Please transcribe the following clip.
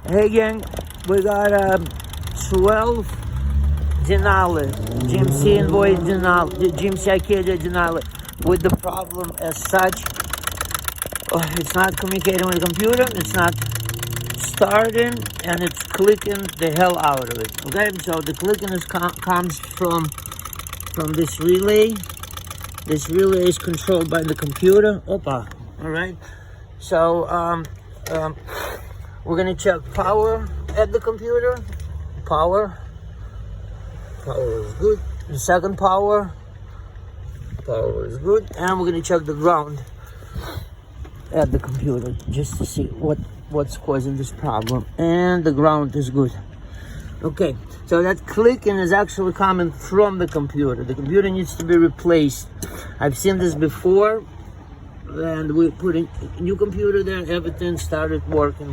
Hey gang, we got 12 Denali, GMC Envoy Denali, GMC Acadia Denali with the problem as such. It's not communicating with the computer, it's not starting, and it's clicking the hell out of it. Okay, so the clicking comes from this relay. This relay is controlled by the computer. Opa, all right. So we're gonna check power at the computer. Power is good. The second power is good, and we're gonna check the ground at the computer just to see what's causing this problem. And the ground is good. Okay, so that clicking is actually coming from the computer. The computer needs to be replaced. I've seen this before, and we put in a new computer there. Everything started working.